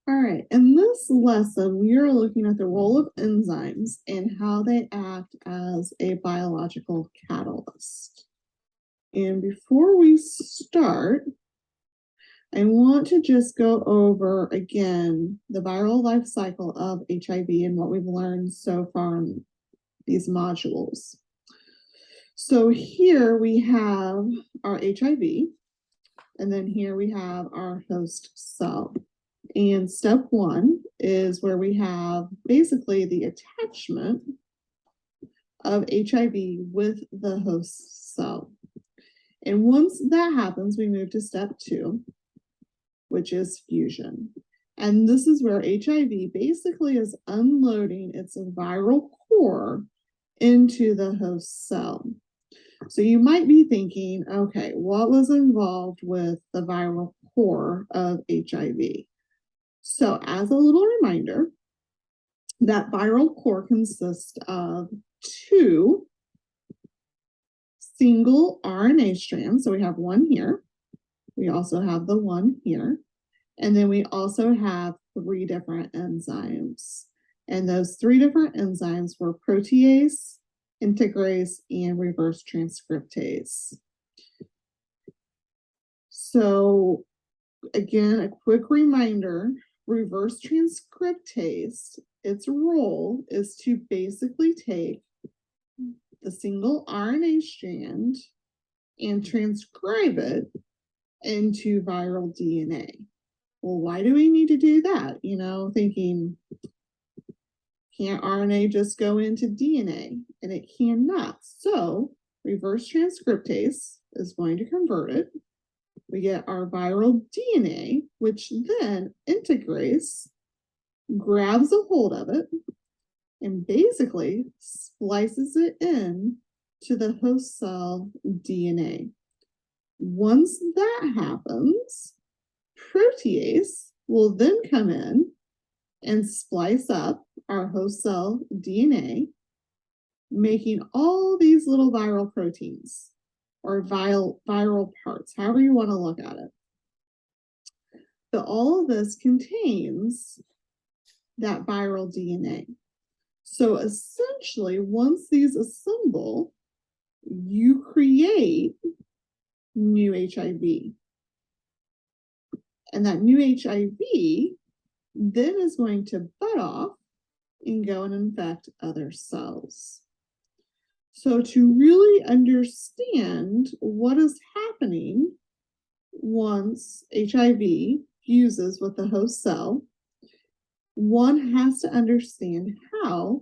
All right, in this lesson, we are looking at the role of enzymes and how they act as a biological catalyst. And before we start, I want to just go over again the viral life cycle of HIV and what we've learned so far in these modules. So here we have our HIV, and then here we have our host cell. And step one is where we have basically the attachment of HIV with the host cell. And once that happens, we move to step two, which is fusion. And this is where HIV basically is unloading its viral core into the host cell. So you might be thinking, okay, what was involved with the viral core of HIV? So as a little reminder, that viral core consists of two single RNA strands. So we have one here. We also have the one here. And then we also have three different enzymes. And those three different enzymes were protease, integrase, and reverse transcriptase. So again, a quick reminder, reverse transcriptase, its role is to basically take the single RNA strand and transcribe it into viral DNA. Well, why do we need to do that? You know, thinking, can't RNA just go into DNA? And it cannot. So reverse transcriptase is going to convert it. We get our viral DNA, which then integrase, grabs a hold of it, and basically splices it in to the host cell DNA. Once that happens, protease will then come in and splice up our host cell DNA, making all these little viral proteins or viral parts, however you want to look at it. But all of this contains that viral DNA. So essentially, once these assemble, you create new HIV. And that new HIV then is going to bud off and go and infect other cells. So to really understand what is happening once HIV fuses with the host cell, one has to understand how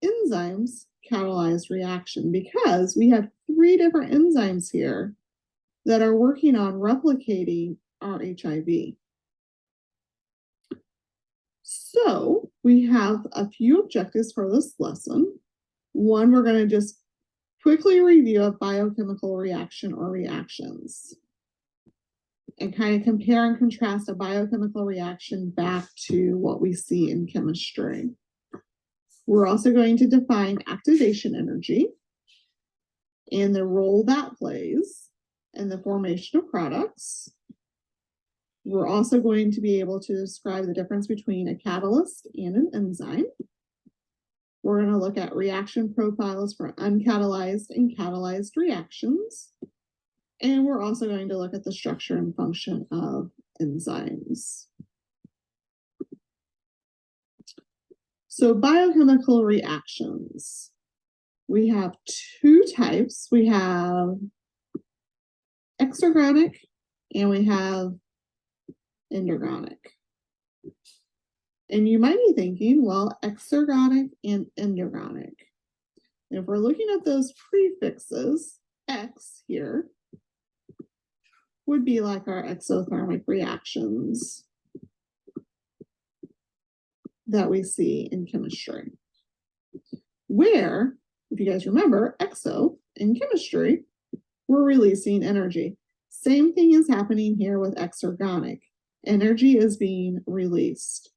enzymes catalyze reaction, because we have three different enzymes here that are working on replicating our HIV. So we have a few objectives for this lesson. One, we're going to just quickly review a biochemical reaction or reactions and kind of compare and contrast a biochemical reaction back to what we see in chemistry. We're also going to define activation energy and the role that plays in the formation of products. We're also going to be able to describe the difference between a catalyst and an enzyme. We're going to look at reaction profiles for uncatalyzed and catalyzed reactions. And we're also going to look at the structure and function of enzymes. So biochemical reactions. We have two types. We have exergonic and we have endergonic. And you might be thinking, well, exergonic and endergonic. And if we're looking at those prefixes, X here would be like our exothermic reactions that we see in chemistry. Where, if you guys remember, exo in chemistry, we're releasing energy. Same thing is happening here with exergonic. Energy is being released.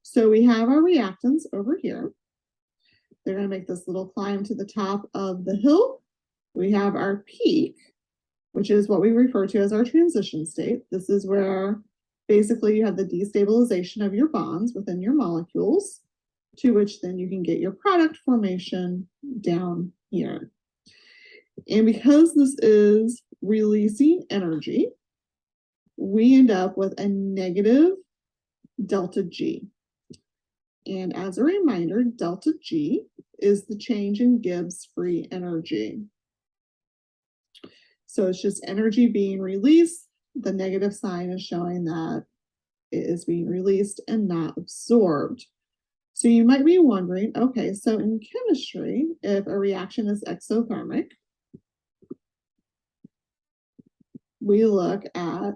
So we have our reactants over here. They're going to make this little climb to the top of the hill. We have our peak, which is what we refer to as our transition state. This is where Basically, you have the destabilization of your bonds within your molecules, to which then you can get your product formation down here. And because this is releasing energy, we end up with a negative delta G. And as a reminder, delta G is the change in Gibbs free energy. So it's just energy being released. The negative sign is showing that it is being released and not absorbed. So you might be wondering, okay, so in chemistry, if a reaction is exothermic, we look at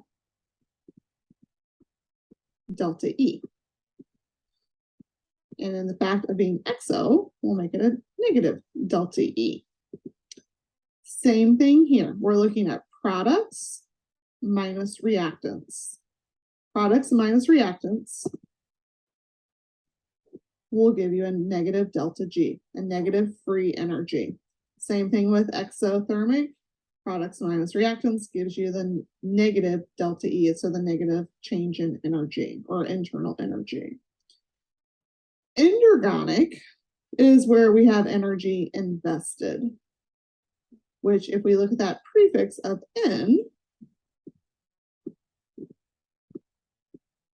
delta E. And in the fact of being exo, we'll make it a negative delta E. Same thing here. We're looking at products minus reactants. Products minus reactants will give you a negative delta G, a negative free energy. Same thing with exothermic. Products minus reactants gives you the negative delta E, so the negative change in energy or internal energy. Inorganic is where we have energy invested, which if we look at that prefix of N,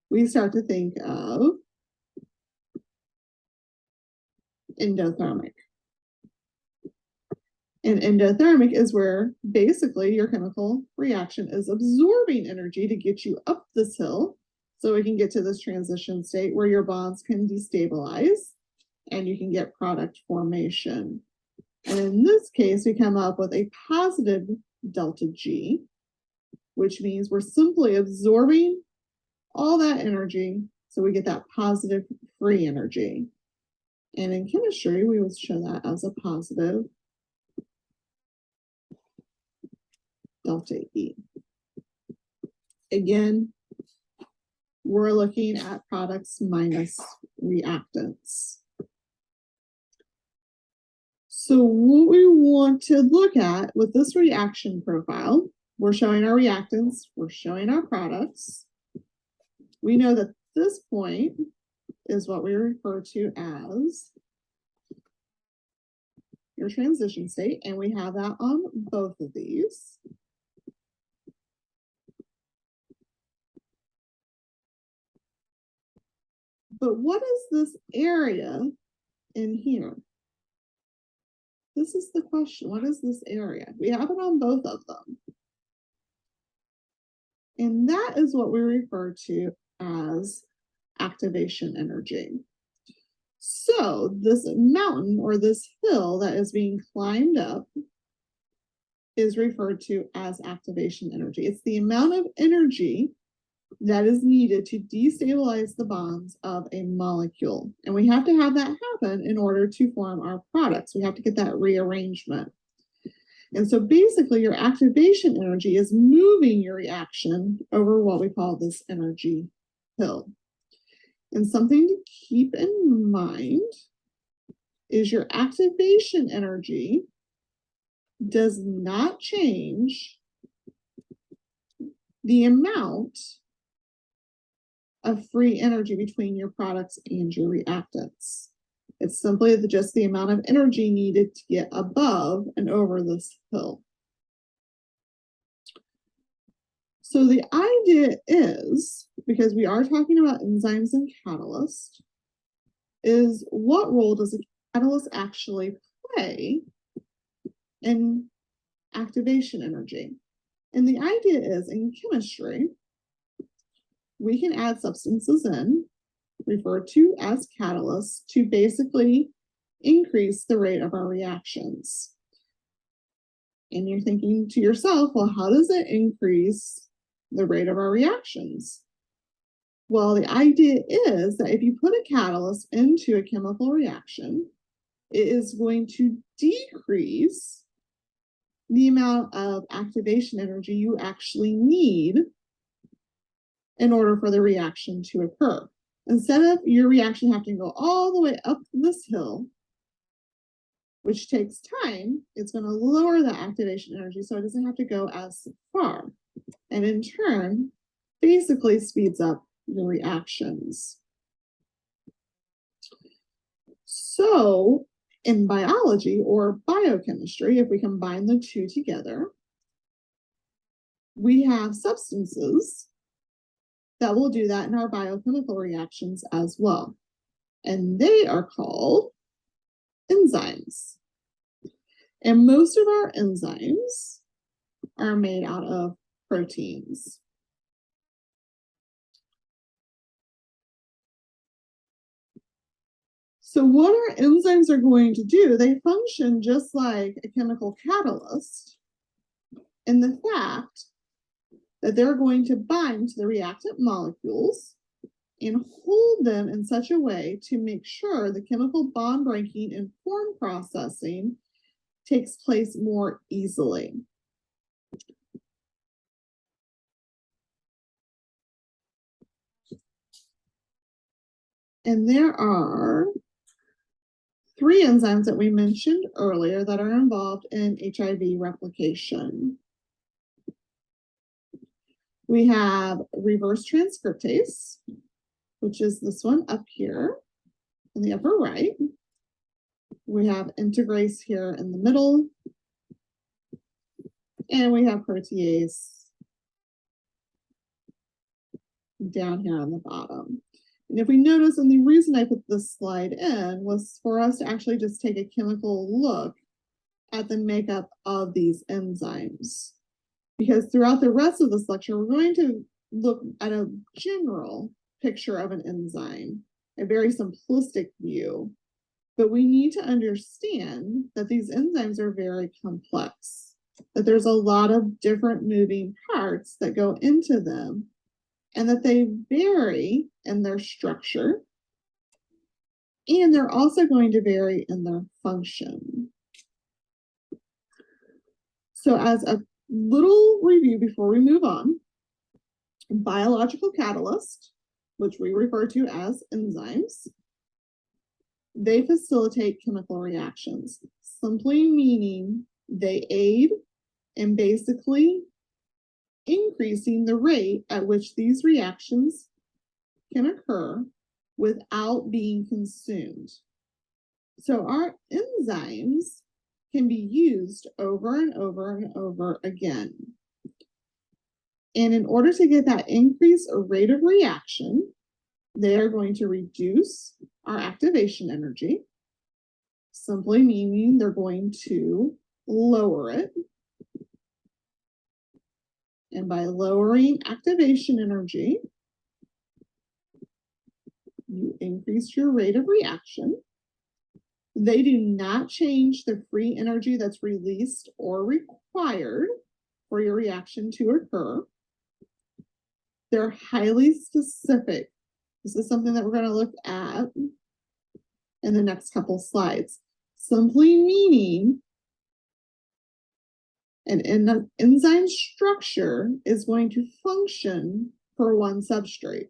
we start to think of endothermic. And endothermic is where basically your chemical reaction is absorbing energy to get you up this hill so we can get to this transition state where your bonds can destabilize and you can get product formation. And in this case, we come up with a positive delta G, which means we're simply absorbing all that energy so we get that positive free energy. And in chemistry, we would show that as a positive delta E. Again, we're looking at products minus reactants. So what we want to look at with this reaction profile, we're showing our reactants, we're showing our products. We know that this point is what we refer to as your transition state, and we have that on both of these. But what is this area in here? This is the question. What is this area? We have it on both of them. And that is what we refer to as activation energy. So this mountain or this hill that is being climbed up is referred to as activation energy. It's the amount of energy that is needed to destabilize the bonds of a molecule. And we have to have that happen in order to form our products. We have to get that rearrangement. And so basically your activation energy is moving your reaction over what we call this energy hill. And something to keep in mind is your activation energy does not change the amount of free energy between your products and your reactants. It's simply just the amount of energy needed to get above and over this hill. So the idea is, because we are talking about enzymes and catalysts, is what role does a catalyst actually play in activation energy? And the idea is in chemistry, we can add substances in, referred to as catalysts, to basically increase the rate of our reactions. And you're thinking to yourself, well, how does it increase the rate of our reactions? Well, the idea is that if you put a catalyst into a chemical reaction, it is going to decrease the amount of activation energy you actually need in order for the reaction to occur. Instead of your reaction having to go all the way up this hill, which takes time, it's going to lower the activation energy so it doesn't have to go as far. And in turn, basically speeds up the reactions. So in biology or biochemistry, if we combine the two together, we have substances that will do that in our biochemical reactions as well. And they are called enzymes. And most of our enzymes are made out of proteins. So what our enzymes are going to do, they function just like a chemical catalyst in the fact that they're going to bind to the reactant molecules and hold them in such a way to make sure the chemical bond breaking and form processing takes place more easily. And there are 3 enzymes that we mentioned earlier that are involved in HIV replication. We have reverse transcriptase, which is this one up here in the upper right. We have integrase here in the middle. And we have protease down here on the bottom. And if we notice, and the reason I put this slide in was for us to actually just take a chemical look at the makeup of these enzymes. Because throughout the rest of this lecture, we're going to look at a general picture of an enzyme, a very simplistic view. But we need to understand that these enzymes are very complex, that there's a lot of different moving parts that go into them, and that they vary in their structure, and they're also going to vary in their function. So as a little review before we move on, biological catalyst, which we refer to as enzymes, they facilitate chemical reactions, simply meaning they aid in basically increasing the rate at which these reactions can occur without being consumed. So our enzymes can be used over and over and over again. And in order to get that increased rate of reaction, they are going to reduce our activation energy, simply meaning they're going to lower it. And by lowering activation energy, you increase your rate of reaction. They do not change the free energy that's released or required for your reaction to occur. They're highly specific. This is something that we're going to look at in the next couple slides. Simply meaning an enzyme structure is going to function for one substrate,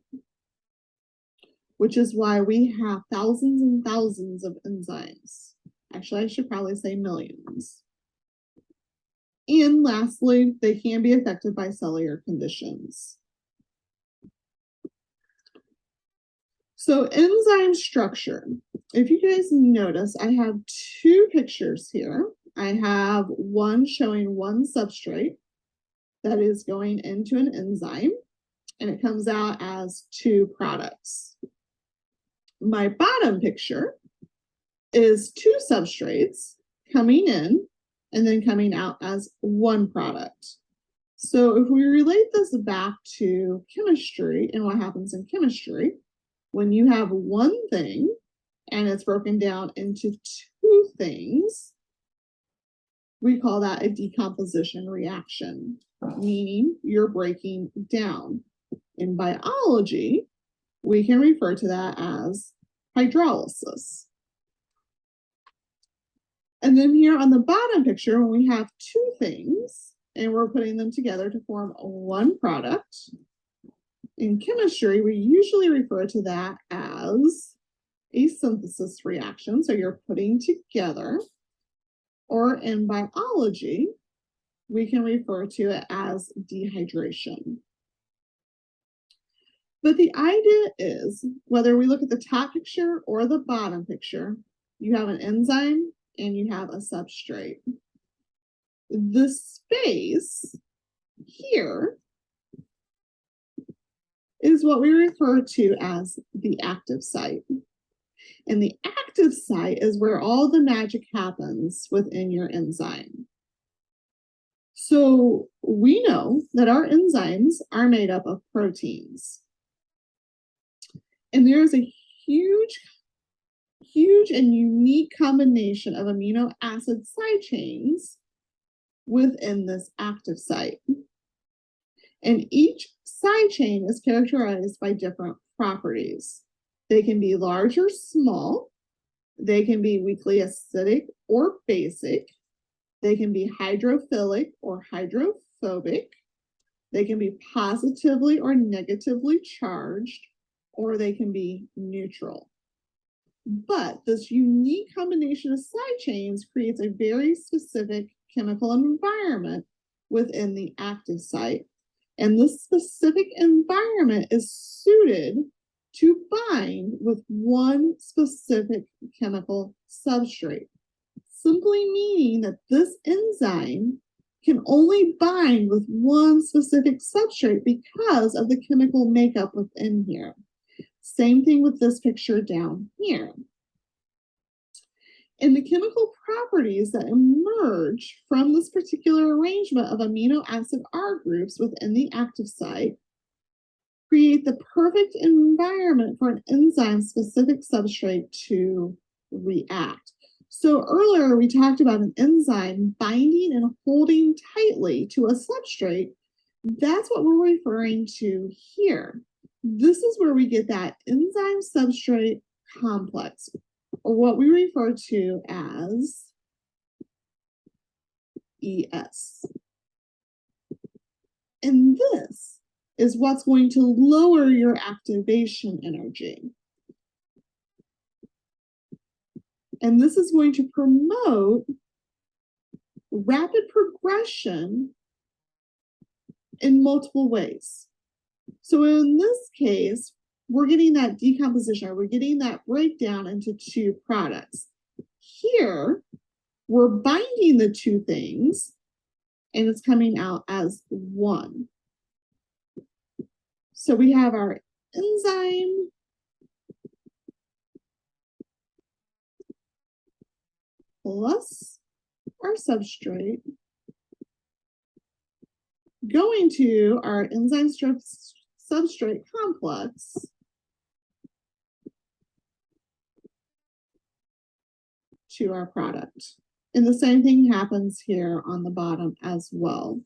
which is why we have thousands and thousands of enzymes. Actually, I should probably say millions. And lastly, they can be affected by cellular conditions. So enzyme structure. If you guys notice, I have 2 pictures here. I have one showing one substrate that is going into an enzyme, and it comes out as 2 products. My bottom picture is 2 substrates coming in and then coming out as 1 product. So if we relate this back to chemistry and what happens in chemistry, when you have one thing and it's broken down into 2 things, we call that a decomposition reaction, meaning you're breaking down. In biology, we can refer to that as hydrolysis. And then here on the bottom picture, when we have 2 things and we're putting them together to form 1 product, in chemistry, we usually refer to that as a synthesis reaction. So you're putting together, or in biology, we can refer to it as dehydration. But the idea is, whether we look at the top picture or the bottom picture, you have an enzyme and you have a substrate. The space here is what we refer to as the active site. And the active site is where all the magic happens within your enzyme. So we know that our enzymes are made up of proteins. And there is a huge and unique combination of amino acid side chains within this active site. And each side chain is characterized by different properties. They can be large or small. They can be weakly acidic or basic. They can be hydrophilic or hydrophobic. They can be positively or negatively charged, or they can be neutral. But this unique combination of side chains creates a very specific chemical environment within the active site. And this specific environment is suited to bind with one specific chemical substrate, simply meaning that this enzyme can only bind with one specific substrate because of the chemical makeup within here. Same thing with this picture down here. And the chemical properties that emerge from this particular arrangement of amino acid R groups within the active site create the perfect environment for an enzyme-specific substrate to react. So earlier we talked about an enzyme binding and holding tightly to a substrate. That's what we're referring to here. This is where we get that enzyme substrate complex, or what we refer to as ES. And this is what's going to lower your activation energy. And this is going to promote rapid progression in multiple ways. So in this case, we're getting that decomposition, or we're getting that breakdown into two products. Here, we're binding the two things, and it's coming out as one. So we have our enzyme plus our substrate going to our enzyme substrate complex to our product. And the same thing happens here on the bottom as well.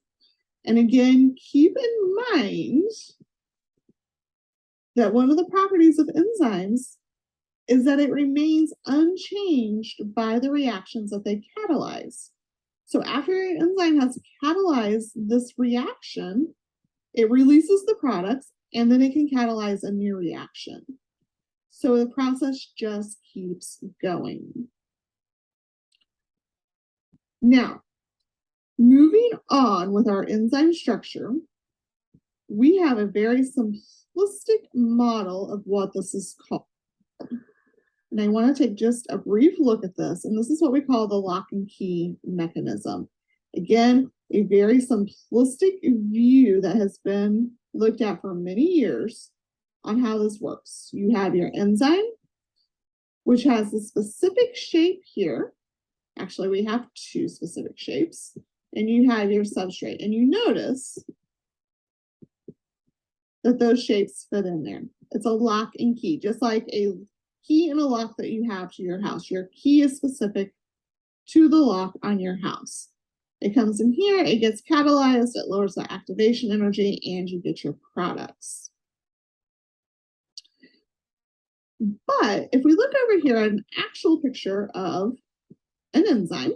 And again, keep in mind that one of the properties of enzymes is that it remains unchanged by the reactions that they catalyze. So after an enzyme has catalyzed this reaction, it releases the products, and then it can catalyze a new reaction. So the process just keeps going. Now, moving on with our enzyme structure, we have a very simplistic model of what this is called. And I want to take just a brief look at this, and this is what we call the lock and key mechanism. Again, a very simplistic view that has been looked at for many years on how this works. You have your enzyme, which has the specific shape here. Actually, we have two specific shapes. And you have your substrate. And you notice that those shapes fit in there. It's a lock and key, just like a key and a lock that you have to your house. Your key is specific to the lock on your house. It comes in here, it gets catalyzed, it lowers the activation energy, and you get your products. But if we look over here at an actual picture of an enzyme,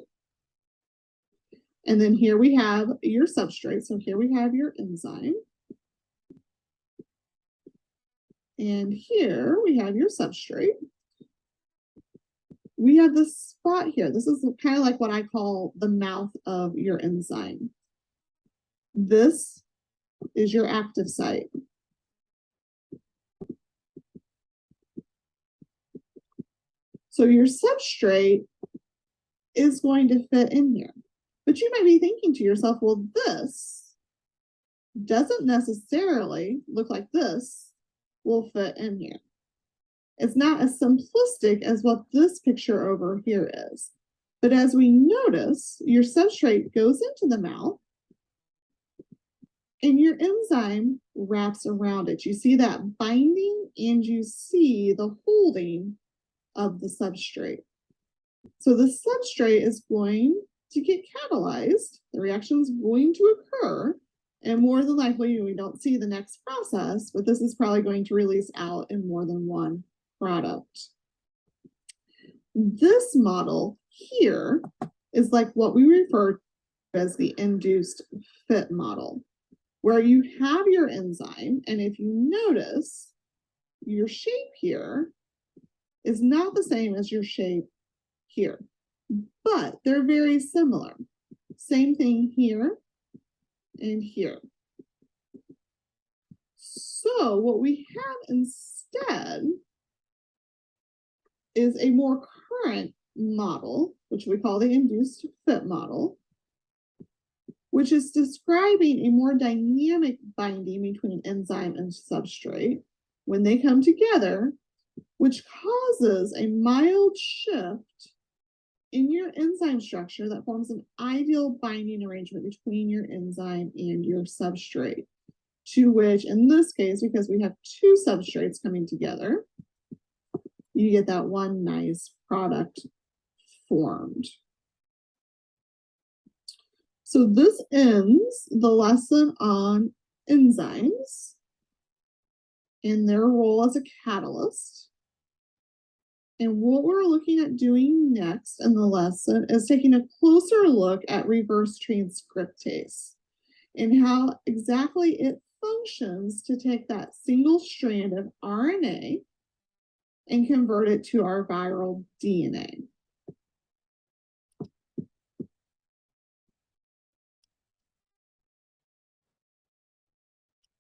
and then here we have your substrate. So here we have your enzyme. And here we have your substrate. We have this spot here. This is kind of like what I call the mouth of your enzyme. This is your active site. So your substrate is going to fit in here. But you might be thinking to yourself, well, this doesn't necessarily look like this will fit in here. It's not as simplistic as what this picture over here is. But as we notice, your substrate goes into the mouth and your enzyme wraps around it. You see that binding and you see the holding of the substrate. So the substrate is going to get catalyzed, the reaction is going to occur, and more than likely we don't see the next process, but this is probably going to release out in more than one product. This model here is like what we refer to as the induced fit model, where you have your enzyme, and if you notice, your shape here is not the same as your shape here, but they're very similar. Same thing here and here. So what we have instead is a more current model, which we call the induced fit model, which is describing a more dynamic binding between enzyme and substrate when they come together, which causes a mild shift in your enzyme structure that forms an ideal binding arrangement between your enzyme and your substrate, to which, in this case, because we have two substrates coming together, you get that one nice product formed. So this ends the lesson on enzymes and their role as a catalyst. And what we're looking at doing next in the lesson is taking a closer look at reverse transcriptase and how exactly it functions to take that single strand of RNA and convert it to our viral DNA.